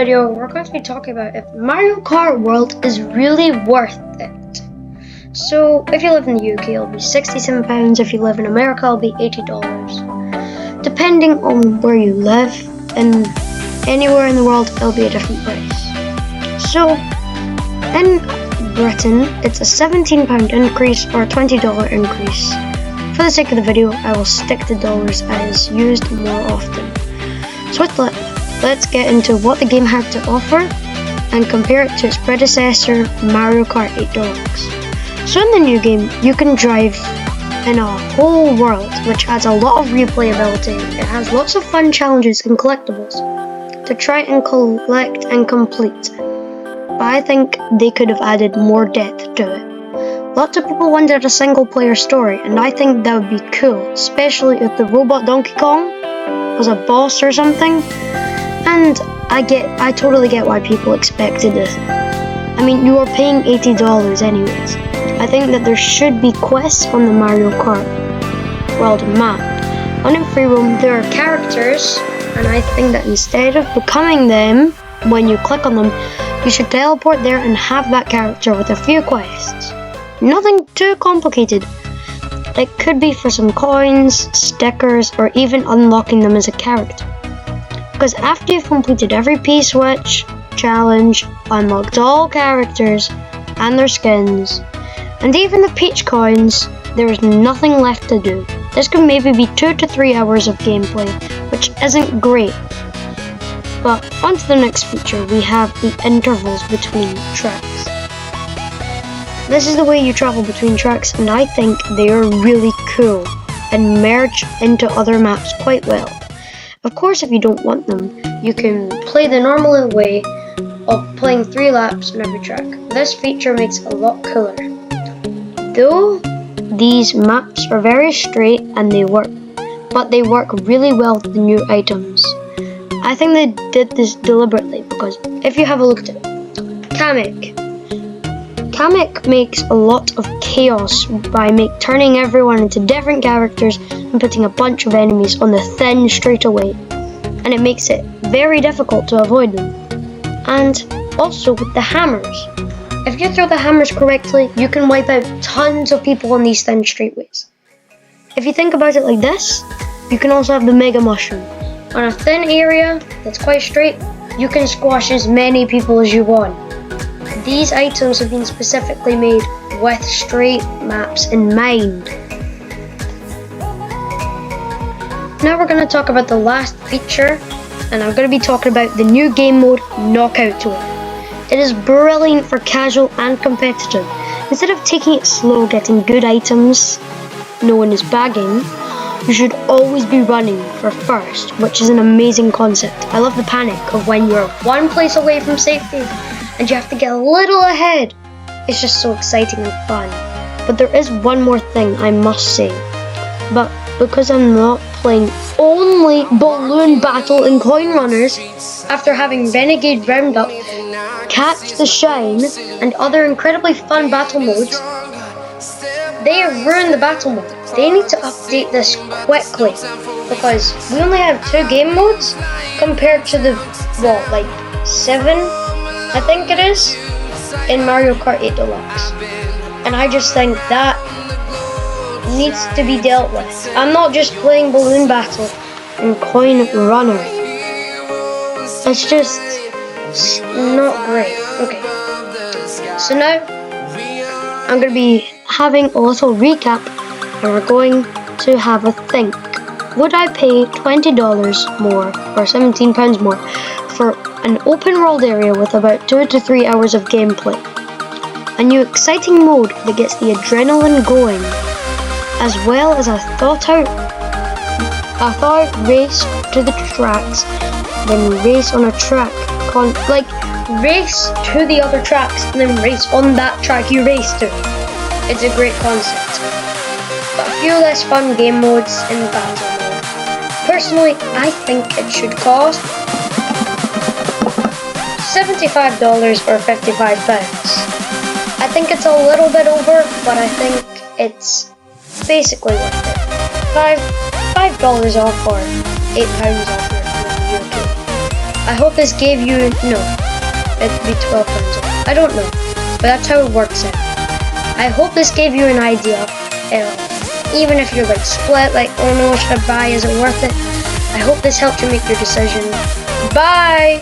video, we're going to be talking about if Mario Kart World is really worth it. So, if you live in the UK, it'll be £67. If you live in America, it'll be $80. Depending on where you live, and anywhere in the world, it'll be a different price. So, in Britain, it's a £17 increase or a $20 increase. For the sake of the video, I will stick to dollars as used more often. So with that, let's get into what the game had to offer and compare it to its predecessor, Mario Kart 8 Deluxe. So in the new game, you can drive in a whole world, which adds a lot of replayability. It has lots of fun challenges and collectibles to try and collect and complete. But I think they could have added more depth to it. Lots of people wanted a single player story, and I think that would be cool, especially if the robot Donkey Kong was a boss or something. And I totally get why people expected it. I mean, you are paying $80 anyways. I think that there should be quests on the Mario Kart World map. On in free roam, there are characters, and I think that instead of becoming them, when you click on them, you should teleport there and have that character with a few quests. Nothing too complicated. It could be for some coins, stickers, or even unlocking them as a character. Because after you've completed every P-Switch challenge, unlocked all characters and their skins, and even the Peach coins, there is nothing left to do. This could maybe be 2 to 3 hours of gameplay, which isn't great. But on to the next feature, we have the intervals between tracks. This is the way you travel between tracks, and I think they are really cool and merge into other maps quite well. Of course, if you don't want them, you can play the normal way of playing 3 laps on every track. This feature makes it a lot cooler. Though these maps are very straight and they work really well with the new items. I think they did this deliberately because if you have a look at it, Kamek makes a lot of chaos by turning everyone into different characters and putting a bunch of enemies on the thin straightaway, and it makes it very difficult to avoid them. And also with the hammers. If you throw the hammers correctly, you can wipe out tons of people on these thin straightaways. If you think about it like this, you can also have the Mega Mushroom. On a thin area that's quite straight, you can squash as many people as you want. These items have been specifically made with straight maps in mind. Now we're going to talk about the last feature, and I'm going to be talking about the new game mode, Knockout Tour. It is brilliant for casual and competitive. Instead of taking it slow getting good items, known as bagging, you should always be running for first, which is an amazing concept. I love the panic of when you're one place away from safety and you have to get a little ahead. It's just so exciting and fun. But there is one more thing I must say. But because I'm not playing only Balloon Battle and Coin Runners, after having Renegade Roundup, Catch the Shine, and other incredibly fun battle modes, they have ruined the battle mode. They need to update this quickly because we only have 2 game modes compared to the, 7, I think it is, in Mario Kart 8 Deluxe. And I just think that needs to be dealt with. I'm not just playing Balloon Battle and Coin Runner. It's just not great. Okay. So now, I'm going to be having a little recap and we're going to have a think. Would I pay $20 more or £17 more for an open world area with about 2 to 3 hours of gameplay? A new exciting mode that gets the adrenaline going, as well as a thought out race to the tracks, then race on a track, race to the other tracks and then race on that track you race to. It's a great concept. But a few less fun game modes in battle mode. Personally, I think it should cost $75 or £55. I think it's a little bit over, but I think it's basically worth it. $5 off or £8 off here in the UK. I hope this gave you, no, it'd be 12 pounds. I don't know, but that's how it works out. I hope this gave you an idea. Even if you're like split, like, oh no, should I buy? Is it worth it? I hope this helped you make your decision. Bye!